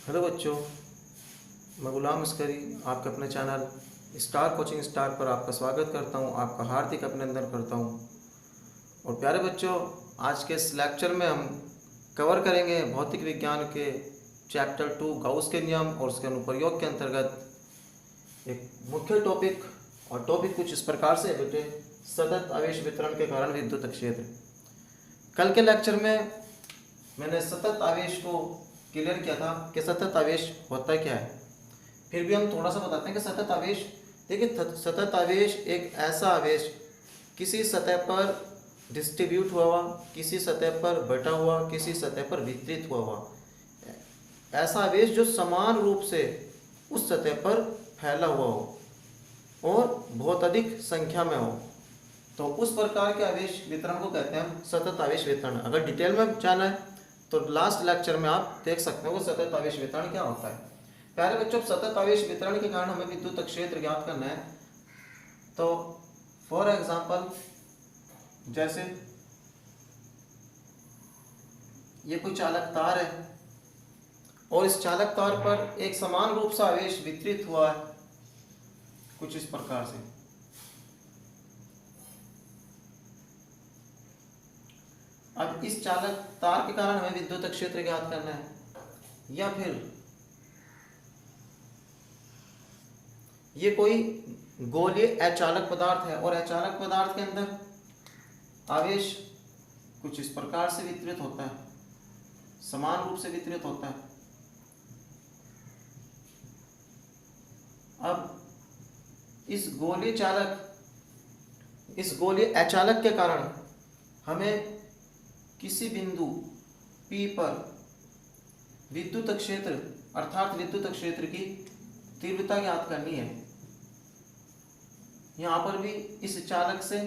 Hello बच्चों, मैं गुलाम अस्करी आपके अपने चैनल स्टार कोचिंग स्टार पर आपका स्वागत करता हूं, आपका हार्दिक अभिनंदन करता हूं। और प्यारे बच्चों, आज के इस लेक्चर में हम कवर करेंगे भौतिक विज्ञान के चैप्टर 2 गाउस के नियम और उसके अनुप्रयोग के अंतर्गत एक मुख्य टॉपिक। और टॉपिक कुछ इस प्रकार से है बेटे, सतत आवेश वितरण के कारण विद्युत क्षेत्र। कल के लेक्चर में मैंने सतत आवेश को क्लियर किया था कि सतत आवेश होता क्या है। फिर भी हम थोड़ा सा बताते हैं कि सतत आवेश, देखिए सतत आवेश एक ऐसा आवेश किसी सतह पर डिस्ट्रीब्यूट हुआ, किसी सतह पर बटा हुआ, किसी सतह पर वितरित हुआ ऐसा आवेश जो समान रूप से उस सतह पर फैला हुआ हो और बहुत अधिक संख्या में हो, तो उस प्रकार के आवेश वितरण को कहते हैं हम सतत आवेश वितरण। अगर डिटेल में जाना है तो लास्ट लेक्चर में आप देख सकते हो कि सतत आवेश वितरण क्या होता है। प्यारे बच्चों, सतत आवेश वितरण के कारण हमें विद्युत क्षेत्र ज्ञात करना है। तो फॉर एग्जांपल, जैसे ये कोई चालक तार है और इस चालक तार पर एक समान रूप से आवेश वितरित हुआ है कुछ इस प्रकार से। अब इस चालक तार के कारण हमें विद्युत क्षेत्र ज्ञात करना है। या फिर ये कोई गोलीय अचालक पदार्थ है और अचालक पदार्थ के अंदर आवेश कुछ इस प्रकार से वितरित होता है, समान रूप से वितरित होता है। अब इस गोलीय अचालक के कारण हमें किसी बिंदु P पर विद्युत क्षेत्र अर्थात विद्युत क्षेत्र की तीव्रता ज्ञात करनी है। यहां पर भी इस चालक से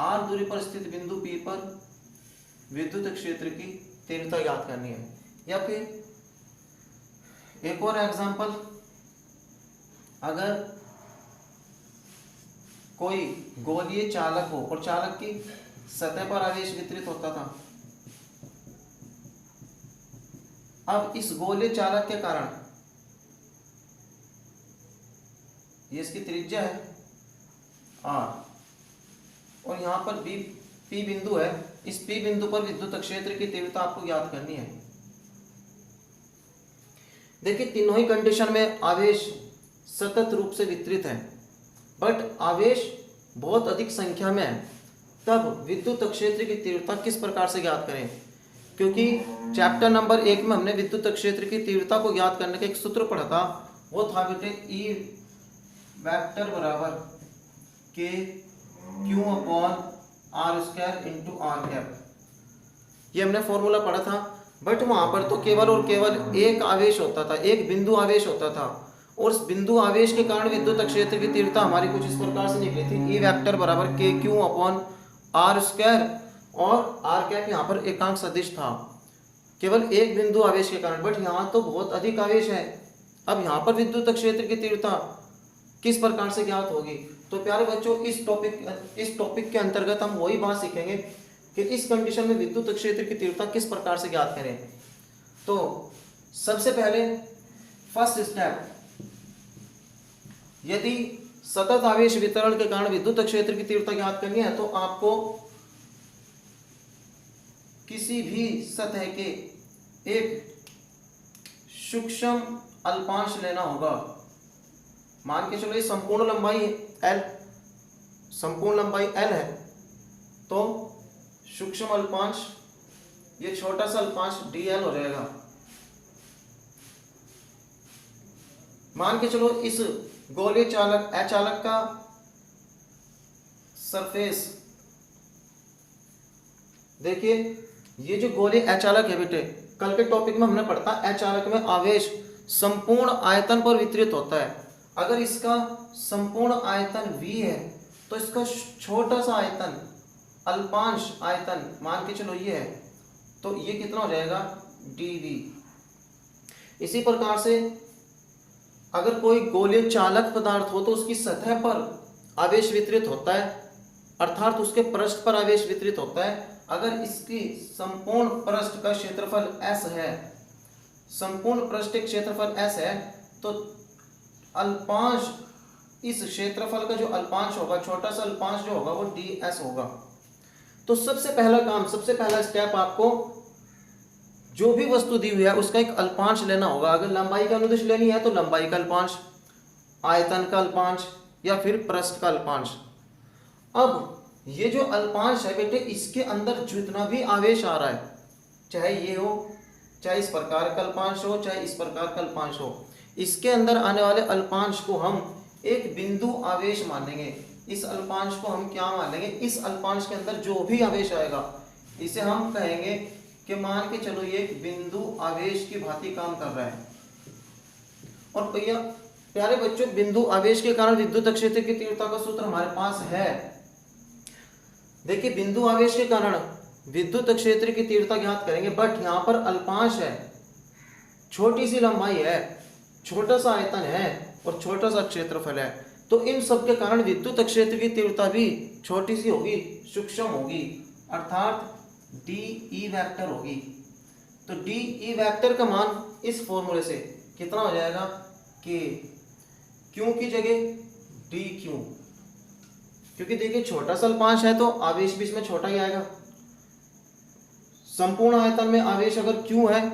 r दूरी पर स्थित बिंदु P पर विद्युत क्षेत्र की तीव्रता ज्ञात करनी है। या फिर एक और एग्जांपल, अगर कोई गोलीय चालक हो और चालक की सतह पर आवेश वितरित होता था। अब इस गोलीय चालक के कारण, ये इसकी त्रिज्या है r और यहाँ पर P बिंदु है। इस P बिंदु पर विद्युत क्षेत्र की तीव्रता आपको ज्ञात करनी है। देखिए, तीनों ही कंडीशन में आवेश सतत रूप से वितरित है, बट आवेश बहुत अधिक संख्या में है। तब विद्युत क्षेत्र की तीव्रता किस प्रकार से ज्ञात करें? क्योंकि चैप्टर नंबर 1 में हमने विद्युत क्षेत्र की तीव्रता को ज्ञात करने का एक सूत्र पढ़ा था, वो था बेटे E वेक्टर बराबर K Q upon R square into R cap. ये हमने फॉर्मूला पढ़ा था, बट वहां पर तो केवल और केवल एक आवेश होता था, एक बिंदु आवेश होता था, और उस बिंदु आवेश के कारण विद्युत क्षेत्र की तीव्रता हमारी कुछ इस प्रकार से निकली थी। E वेक्टर बराबर K Q upon R square और R कैप यहाँ पर एकांक सदिश था, केवल एक बिंदु आवेश के कारण। बट यहाँ तो बहुत अधिक आवेश है। अब यहाँ पर विद्युत क्षेत्र की तीव्रता किस प्रकार से ज्ञात होगी? तो प्यारे बच्चों, इस टॉपिक के अंतर्गत हम वही बात सीखेंगे कि इस कंडीशन में विद्युत क्षेत्र की तीव्रता किस प्रकार से ज्ञात करें। तो सबसे पहले फर्स्ट स्टेप, यदि सतत आवेश वितरण के कारण विद्युत क्षेत्र की तीव्रता ज्ञात करनी है तो आपको किसी भी सतह के एक सूक्ष्म अल्पांश लेना होगा। मान के चलो ये संपूर्ण लंबाई L है, तो सूक्ष्म अल्पांश ये छोटा सा अल्पांश dl हो जाएगा। मान के चलो इस गोलीय चालक अचालक का सरफेस, देखिए ये जो गोलीय अचालक है बेटे, कल के टॉपिक में हमने पढ़ा अचालक में आवेश संपूर्ण आयतन पर वितरित होता है। अगर इसका संपूर्ण आयतन v है तो इसका छोटा सा आयतन अल्पांश आयतन मान के चलो ये है, तो ये कितना हो जाएगा dv। इसी प्रकार से अगर कोई गोलीय चालक पदार्थ हो तो उसकी सतह पर आवेश वितरित होता है, अर्थात उसके पृष्ठ पर आवेश वितरित होता है। अगर इसकी संपूर्ण पृष्ठ का क्षेत्रफल S है संपूर्ण पृष्ठ के क्षेत्रफल S है, तो अल्पांश इस क्षेत्रफल का जो अल्पांश होगा, छोटा सा अल्पांश जो होगा वो ds होगा। तो सबसे पहला काम, सबसे पहला स्टेप, आपको जो भी वस्तु दी हुई है उसका एक अल्पांश लेना होगा। अगर लंबाई का अनुदिश लेनी है तो लंबाई का अल्पांश, आयतन का अल्पांश या फिर पृष्ठ का अल्पांश। अब ये जो अल्पांश है बेटे, इसके अंदर जितना भी आवेश आ रहा है, चाहे ये हो, चाहे इस प्रकार का अल्पांश हो, चाहे इस प्रकार का अल्पांश हो, इसके अंदर आने वाले अल्पांश को हम एक बिंदु आवेश मानेंगे। इस अल्पांश को हम क्या मान लेंगे, इस अल्पांश के अंदर जो भी आवेश आएगा इसे हम कहेंगे कि मान के चलो ये एक बिंदु आवेश की भांति काम कर रहा है। और भैया प्यारे बच्चों, बिंदु आवेश के कारण विद्युत क्षेत्र की तीव्रता का सूत्र हमारे पास है। देखिए, बिंदु आवेश के कारण विद्युत क्षेत्र की तीव्रता ज्ञात करेंगे, बट यहाँ पर अल्पांश है, छोटी सी लंबाई है, छोटा सा आयतन है और छोटा सा क्षेत्रफल है। तो इन सब के कारण विद्युत क्षेत्र की तीव्रता भी छोटी सी होगी, सूक्ष्म होगी, अर्थात डी ई वेक्टर होगी। तो डी ई वेक्टर का मान इस फॉर्मूले से कितना हो जाएगा कि क्यू की जगह डी क्यू, क्योंकि देखिए छोटा सा अल्पांश है तो आवेश भी इसमें छोटा ही आएगा। संपूर्ण आयतन में आवेश अगर क्यू है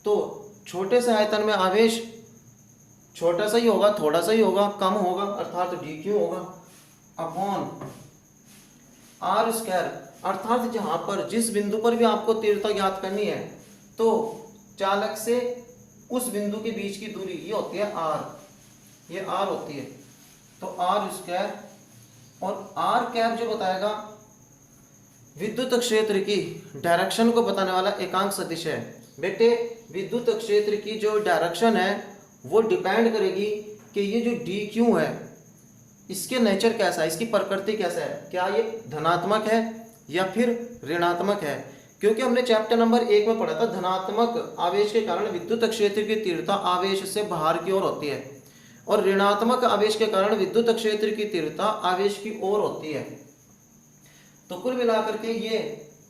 तो छोटे से आयतन में आवेश छोटा सा ही होगा, थोड़ा सा ही होगा, कम होगा, अर्थात डी क्यू होगा अपॉन आर स्क्वायर। अर्थात जहां पर जिस बिंदु पर भी आपको तीव्रता ज्ञात करनी है तो चालक से उस बिंदु के बीच की दूरी ये होती है आर, ये आर होती है। तो आर स्क्वायर और आर कैप जो बताएगा विद्युत क्षेत्र की डायरेक्शन को बताने वाला एकांक सदिश है। बेटे, विद्युत क्षेत्र की जो डायरेक्शन है वो डिपेंड करेगी कि ये जो डी क्यू है इसके नेचर कैसा है, इसकी प्रकृति कैसा है, क्या ये धनात्मक है या फिर ऋणात्मक है। क्योंकि हमने चैप्टर नंबर 1 में पढ़ा था धनात्मक आवेश के कारण विद्युत क्षेत्र की तीव्रता आवेश से बाहर की ओर होती है और ऋणात्मक आवेश के कारण विद्युत क्षेत्र की तीव्रता आवेश की ओर होती है। तो कुल मिलाकर के ये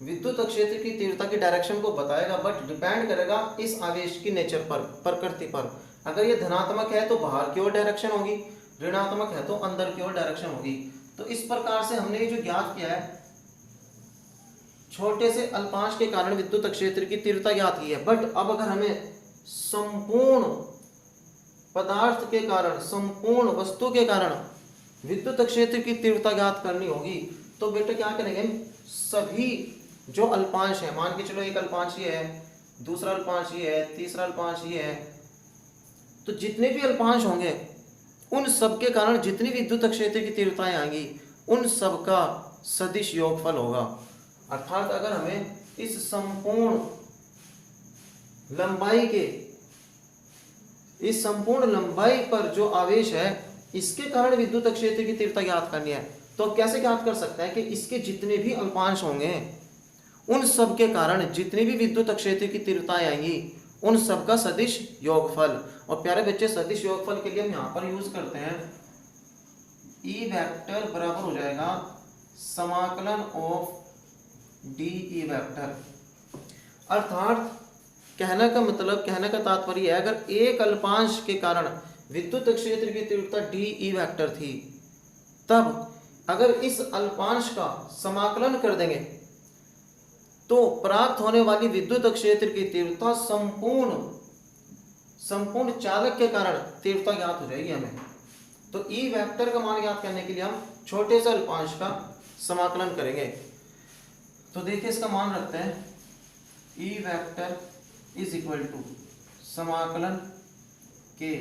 विद्युत क्षेत्र की तीव्रता की डायरेक्शन को बताएगा, बट डिपेंड करेगा इस आवेश की नेचर पर, प्रकृति पर। अगर ये धनात्मक है तो बाहर की ओर डायरेक्शन होगी, ऋणात्मक है तो अंदर की ओर डायरेक्शन होगी। तो इस प्रकार से हमने ये जो ज्ञात किया है, छोटे से अल्पांश के कारण विद्युत क्षेत्र की तीव्रता ज्ञात की है। बट अब अगर हमें संपूर्ण पदार्थ के कारण, संपूर्ण वस्तु के कारण विद्युत क्षेत्र की तीव्रता ज्ञात करनी होगी तो बेटे क्या करेंगे, सभी जो अल्पांश है, मान के चलो एक अल्पांश ये है, दूसरा अल्पांश ये है, तीसरा अल्पांश ये है, तो जितने भी अल्पांश होंगे उन सब के कारण जितनी विद्युत क्षेत्र की तीव्रताएं आएंगी उन सब का सदिश योगफल होगा। अर्थात अगर हमें इस संपूर्ण लंबाई पर जो आवेश है इसके कारण विद्युत क्षेत्र की तीव्रता ज्ञात करनी है, तो कैसे ज्ञात कर सकते हैं कि इसके जितने भी अल्पांश होंगे उन सब के कारण जितनी भी विद्युत क्षेत्र की तीव्रताएं आएंगी उन सब का सदिश योगफल। और प्यारे बच्चे, सदिश योगफल के लिए हम यहाँ पर यूज करते हैं ई वेक्टर बराबर हो जाएगा समाकलन ऑफ डी ई वेक्टर। अर्थात कहने का तात्पर्य है, अगर एक अल्पांश के कारण विद्युत क्षेत्र की तीव्रता डी ई वेक्टर थी, तब अगर इस अल्पांश का समाकलन कर देंगे तो प्राप्त होने वाली विद्युत क्षेत्र की तीव्रता संपूर्ण चालक के कारण तीव्रता ज्ञात हो जाएगी हमें। तो ई वेक्टर का मान ज्ञात करने के लिए हम छोटे से अल्पांश का समाकलन करेंगे। तो देखिए इसका मान रखते हैं E vector is equal to समाकलन के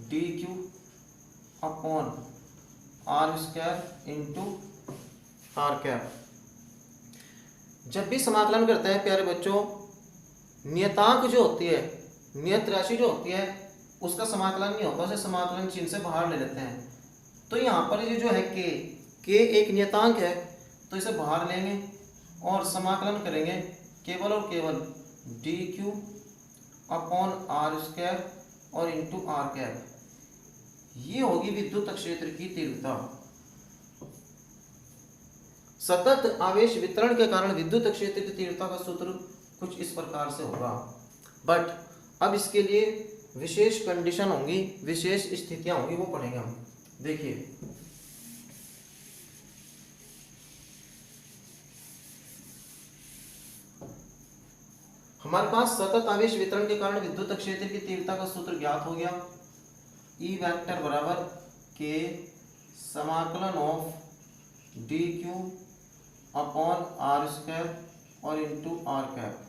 D Q upon R square into R cap. जब भी समाकलन करते हैं प्यारे बच्चों, नियतांक जो होती है, नियत राशि जो होती है उसका समाकलन नहीं होता, उसे समाकलन चिन्ह से बाहर ले लेते हैं। तो यहाँ पर ये जो है के एक नियतांक है तो इसे बाहर लेंगे और समाकलन करेंगे केवल और केवल D Q upon R square और इंटू आर कैप। ये होगी विद्युत क्षेत्र की तीव्रता। सतत आवेश वितरण के कारण विद्युत क्षेत्र की तीव्रता का सूत्र कुछ इस प्रकार से होगा। बट अब इसके लिए विशेष कंडीशन होंगी, विशेष स्थितियां होंगी, वो पढ़ेंगे हम। देखिए हमारे पास सतत आवेश वितरण के कारण विद्युत क्षेत्र की तीव्रता का सूत्र ज्ञात हो गया। ई वेक्टर बराबर के समाकलन of D Q upon R square और इंटू आर कैप।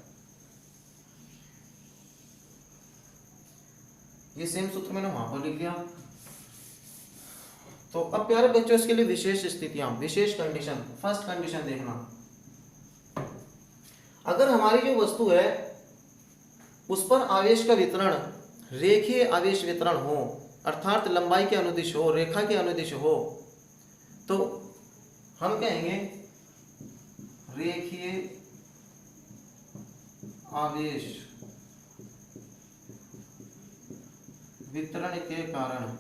ये सेम सूत्र मैंने वहां पर लिख दिया। तो अब प्यारे बच्चों इसके लिए विशेष स्थितियां, विशेष कंडीशन। फर्स्ट कंडीशन देखना, अगर हमारी जो वस्तु है उस पर आवेश का वितरण रेखीय आवेश वितरण हो, अर्थात लंबाई के अनुदिश हो, रेखा के अनुदिश हो, तो हम कहेंगे रेखीय आवेश वितरण के कारण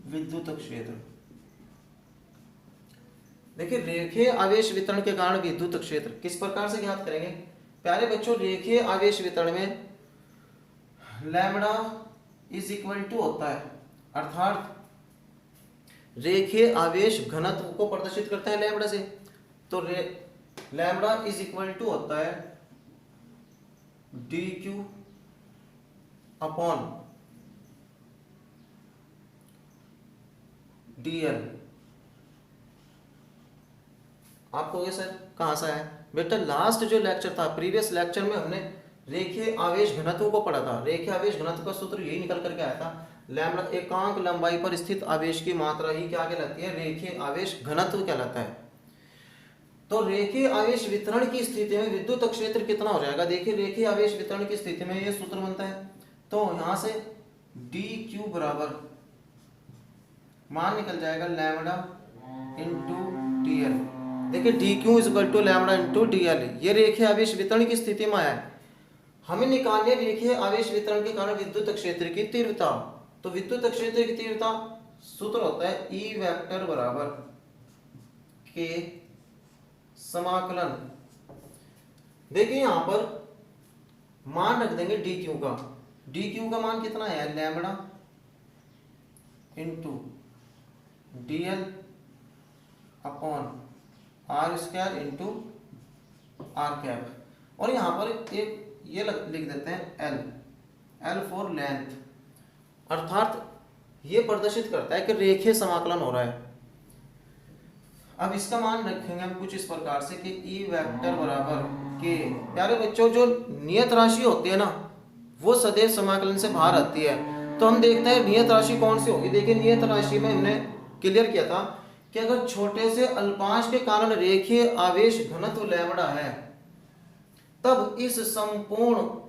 विद्युत क्षेत्र। देखिए रेखीय आवेश वितरण के कारण विद्युत क्षेत्र किस प्रकार से ज्ञात करेंगे प्यारे बच्चों। रेखीय आवेश वितरण में लैम्बडा इज इक्वल टू होता है, अर्थात रेखीय आवेश घनत्व को प्रदर्शित करते हैं लैम्बडा से। तो लैम्बडा इज इक्वल टू होता है D Q upon D L. आपको ये सर कहाँ से है बेटा, लास्ट जो लेक्चर था, प्रीवियस लेक्चर में हमने रेखीय आवेश घनत्व को पढ़ा था। रेखीय आवेश घनत्व का सूत्र यही निकल करके आया था, लैम्बडा एकांक लंबाई पर स्थित आवेश की मात्रा ही क्या कहलाती है, रेखीय आवेश घनत्व कहलाता है। तो रेखीय आवेश वितरण की स्थिति में विद्युत क्षेत्र कितना हो जाएगा। देखिए रेखीय आवेश वितरण की स्थिति में ये सूत्र बनता है, तो यहां से डी क्यू बराबर मान निकल जाएगा लैम्बडा इंटू डी एल। देखिए D Q is equal to lambda into D L, ये रेखीय आवेश वितरण की स्थिति में आया है। हमें निकालने रेखीय आवेश वितरण के कारण विद्युत क्षेत्र की तीव्रता। तो विद्युत क्षेत्र की तीव्रता सूत्र होता है ई वेक्टर बराबर के समाकलन। देखिए यहां पर मान रख देंगे डी क्यू का। डी क्यू का मान कितना है, lambda into D L upon R square into R cap. और यहां पर एक ये लिख देते हैं एल, एल फॉर लेंथ, अर्थात ये प्रदर्शित करता है कि रेखीय समाकलन हो रहा है। अब इसका मान रखेंगे हम कुछ इस प्रकार से कि ई वेक्टर बराबर के, प्यारे बच्चों जो नियत राशि होती है ना वो सदैव समाकलन से बाहर आती है। तो हम देखते हैं नियत राशि कौन सी होगी। देखिए नियत राशि में हमने क्लियर किया था कि अगर छोटे से अल्पांश के कारण रेखीय आवेश घनत्व लैम्बडा है, तब इस संपूर्ण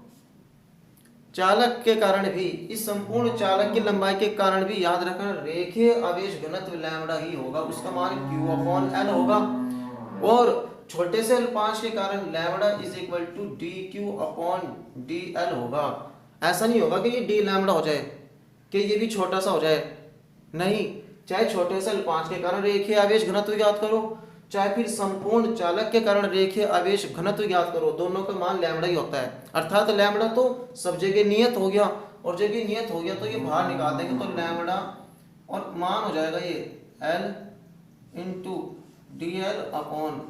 चालक के कारण भी, इस संपूर्ण चालक की लंबाई के कारण भी याद रखना रेखीय आवेश घनत्व लैम्बडा ही होगा, उसका मान q अपॉन l होगा। और छोटे से अल्पांश के कारण lambda is equal to D Q upon D L होगा। ऐसा नहीं होगा कि ये डी लैम्बडा हो जाए, कि ये भी छोटा सा हो जाए, नहीं, चाहे छोटे से अल्पांश के कारण रेखीय आवेश घनत्व ज्ञात करो, चाहे फिर संपूर्ण चालक के कारण रेखीय आवेश घनत्व ज्ञात करो, दोनों का मान लैम्बडा ही होता है। अर्थात लैम्बडा तो सब जगह नियत हो गया, और जगह नियत हो गया तो ये बाहर निकाल देंगे, तो लैम्बडा और मान हो जाएगा ये L into D L upon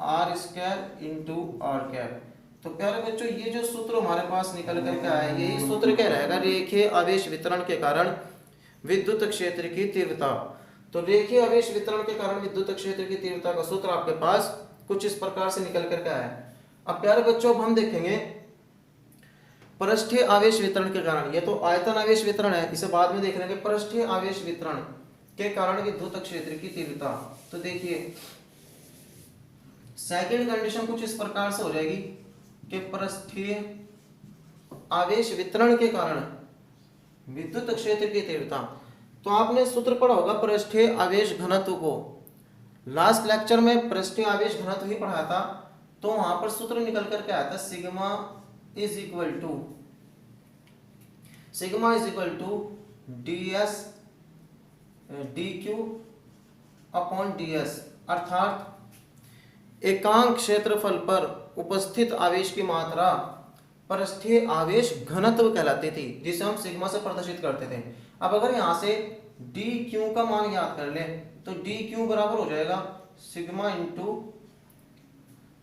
R square into R cap. तो प्यारे बच्चों ये जो सूत्र हमारे पास निकल करके आया, यही सूत्र क्या रहेगा, रेखीय आवेश वितरण के कारण विद्युत क्षेत्र की तीव्रता। तो रेखीय आवेश वितरण के कारण विद्युत क्षेत्र की तीव्रता का सूत्र आपके पास कुछ इस प्रकार से निकल करके आया है। अब प्यारे बच्चों अब हम देखेंगे पृष्ठीय आवेश वितरण के कारण, ये तो आयतन आवेश वितरण है, इसे बाद में देख लेंगे। पृष्ठीय आवेश वितरण के कारण विद्युत क्षेत्र की तीव्रता, तो देखिए सेकंड कंडीशन कुछ इस प्रकार से हो जाएगी कि पृष्ठीय आवेश वितरण के कारण विद्युत क्षेत्र की तीव्रता। तो आपने सूत्र पढ़ा होगा पृष्ठीय आवेश घनत्व को, लास्ट लेक्चर में पृष्ठीय आवेश घनत्व ही पढ़ाया था, तो वहां पर सूत्र निकल करके आया था sigma is equal to D S D Q upon D S. अर्थात एकांक क्षेत्रफल पर उपस्थित आवेश की मात्रा पृष्ठीय आवेश घनत्व कहलाती थी, जिसे हम सिग्मा से प्रदर्शित करते थे। अब अगर यहां से डी क्यू का मान ज्ञात कर ले तो डी क्यू बराबर हो जाएगा sigma into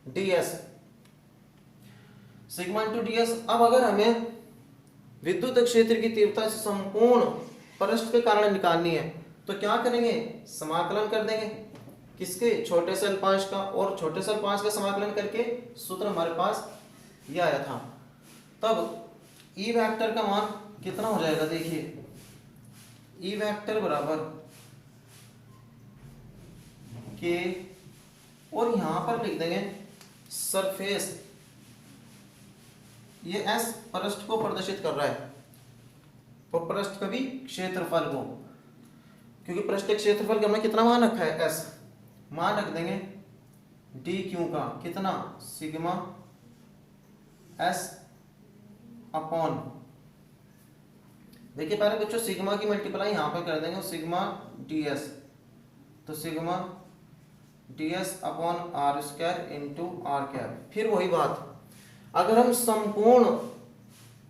D S. Sigma into D S. अब अगर हमें विद्युत क्षेत्र की तीव्रता से संपूर्ण पृष्ठ के कारण निकालनी है तो क्या करेंगे, समाकलन कर देंगे किसके, छोटे से अल्पांश का, और छोटे से अल्पांश का समाकलन करके सूत्र हमारे पास ये आया था। तब ई वेक्टर का मान कितना हो जाएगा, देखिए ई वेक्टर बराबर के, और यहां पर लिख देंगे सरफेस, ये एस पृष्ठ को प्रदर्शित कर रहा है, तो पृष्ठ का भी क्षेत्रफल को, क्योंकि पृष्ठ के क्षेत्रफल का हमने कितना मान रखा है, एस, मान रख देंगे डी क्यू का कितना, सिग्मा एस अपॉन, देखिए पहले बच्चों सिग्मा की मल्टीप्लाई यहां पर कर देंगे, सिग्मा डी एस, तो sigma D S upon R square into R cap. फिर वही बात, अगर हम संपूर्ण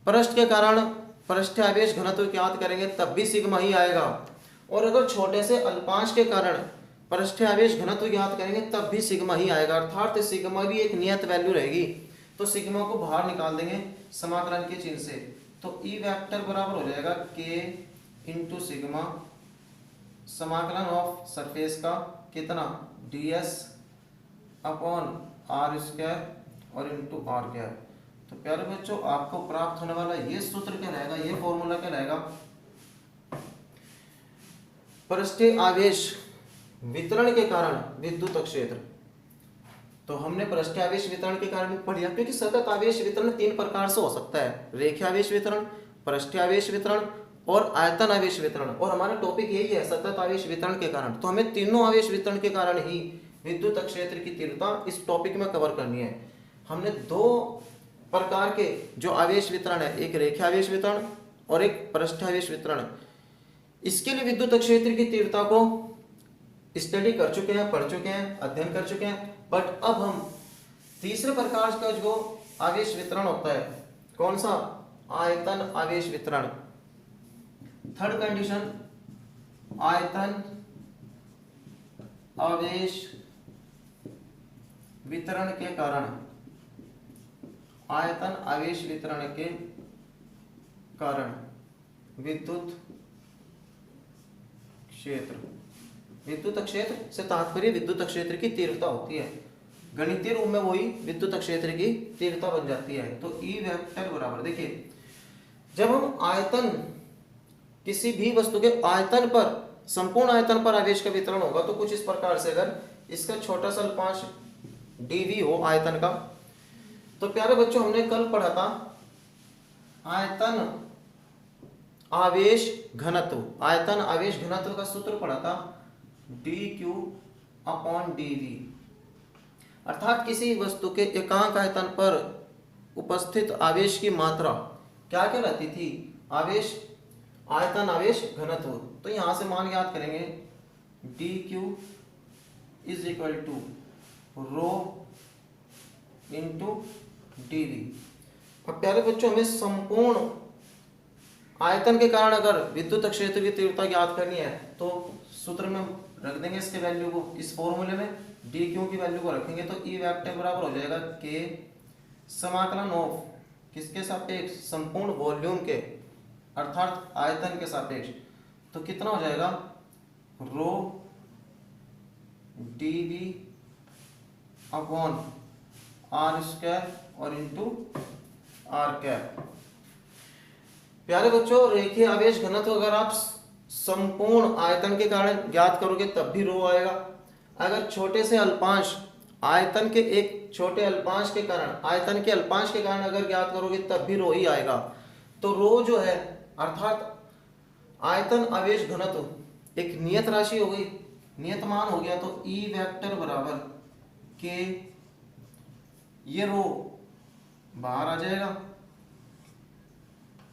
पृष्ठ के कारण पृष्ठीय आवेश घनत्व ज्ञात करेंगे तब भी सिग्मा ही आएगा, और अगर छोटे से अल्पांश के कारण पृष्ठीय आवेश घनत्व ज्ञात करेंगे तब भी सिग्मा ही आएगा, अर्थात सिग्मा भी एक नियत वैल्यू रहेगी। तो सिग्मा को बाहर निकाल देंगे समाकलन के चिन्ह से, तो ई वेक्टर बराबर हो जाएगा के इंटू सिग्मा समाकलन ऑफ सरफेस का कितना, D S upon R square और इंटू आर कैप। तो प्यारे बच्चों आपको प्राप्त होने वाला ये सूत्र क्या रहेगा, ये फॉर्मूला क्या रहेगा, पृष्ठीय आवेश वितरण के कारण विद्युत क्षेत्र। तो हमने पृष्ठीय आवेश वितरण के कारण भी पढ़िया, क्योंकि सतत आवेश वितरण तीन प्रकार से हो सकता है, रेखीय आवेश वितरण, पृष्ठीय आवेश वितरण और आयतन आवेश वितरण, और हमारा टॉपिक यही है सतत आवेश वितरण के कारण। तो हमें तीनों आवेश वितरण के कारण ही विद्युत क्षेत्र की तीव्रता इस टॉपिक में कवर करनी है। हमने दो प्रकार के जो आवेश वितरण है, एक रेखीय आवेश वितरण और एक पृष्ठीय आवेश वितरण, इसके लिए विद्युत क्षेत्र की तीव्रता को स्टडी कर चुके हैं, पढ़ चुके हैं, अध्ययन कर चुके हैं। बट अब हम तीसरे प्रकार का जो आवेश वितरण होता है, कौन सा, आयतन आवेश वितरण, थर्ड कंडीशन, आयतन आवेश वितरण के कारण, आयतन आवेश वितरण के कारण विद्युत क्षेत्र, विद्युत क्षेत्र से तात्पर्य विद्युत क्षेत्र की तीव्रता होती है, गणितीय रूप में वही विद्युत क्षेत्र की तीव्रता बन जाती है। तो ई वेक्टर बराबर, देखिए जब हम आयतन, किसी भी वस्तु के आयतन पर, संपूर्ण आयतन पर आवेश का वितरण होगा तो कुछ इस प्रकार से, अगर इसका छोटा सा अल्पांश dv हो आयतन का, तो प्यारे बच्चों हमने कल पढ़ा था आयतन आवेश घनत्व, आयतन आवेश घनत्व का सूत्र पढ़ा था dq अपॉन dv, अर्थात किसी वस्तु के एकांक आयतन पर उपस्थित आवेश की मात्रा क्या कहलाती थी, आवेश, आयतन आवेश घनत्व। तो यहां से मान याद करेंगे dq is equal to rho into dv। अब प्यारे बच्चों हमें संपूर्ण आयतन के कारण अगर विद्युत क्षेत्र की तीव्रता ज्ञात करनी है तो सूत्र में रख देंगे इसके वैल्यू को, इस फॉर्मूले में dq की वैल्यू को रखेंगे तो ई वेक्टर बराबर हो जाएगा के समाकलन ऑफ किसके सापेक्ष, संपूर्ण वॉल्यूम के अर्थात आयतन के सापेक्ष। तो कितना हो जाएगा, रो dv अपॉन आर स्क्वायर और इंटू आर कैप। प्यारे बच्चों रेखीय आवेश घनत्व अगर आप संपूर्ण आयतन के कारण ज्ञात करोगे तब भी रो आएगा, अगर छोटे से अल्पांश, आयतन के एक छोटे अल्पांश के कारण, आयतन के अल्पांश के कारण अगर ज्ञात करोगे तब भी रो ही आएगा। तो रो जो है अर्थात आयतन आवेश घनत्व एक नियत राशि हो गई, नियत मान हो गया, तो ई वेक्टर बराबर के, ये रो बाहर आ जाएगा,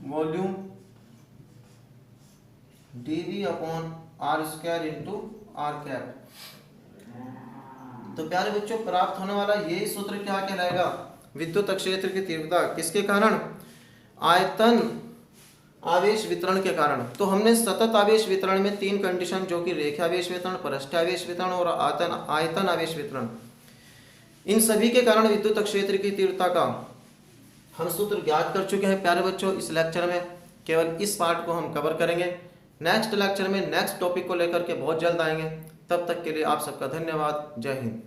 volume dv upon R square into R cap. तो प्यारे बच्चों प्राप्त होने वाला यही सूत्र क्या कहलाएगा, विद्युत क्षेत्र की तीव्रता किसके कारण, आयतन आवेश वितरण के कारण। तो हमने सतत आवेश वितरण में 3 कंडीशन जो कि रेखावेश वितरण, पृष्ठावेश वितरण और आयतन आवेश वितरण, इन सभी के कारण विद्युत क्षेत्र की तीव्रता का हम सूत्र ज्ञात कर चुके हैं। प्यारे बच्चों इस लेक्चर में केवल इस पार्ट को हम कवर करेंगे। नेक्स्ट लेक्चर में नेक्स्ट टॉपिक को लेकर के बहुत जल्द आएंगे। तब तक के लिए आप सबका धन्यवाद। जय हिंद।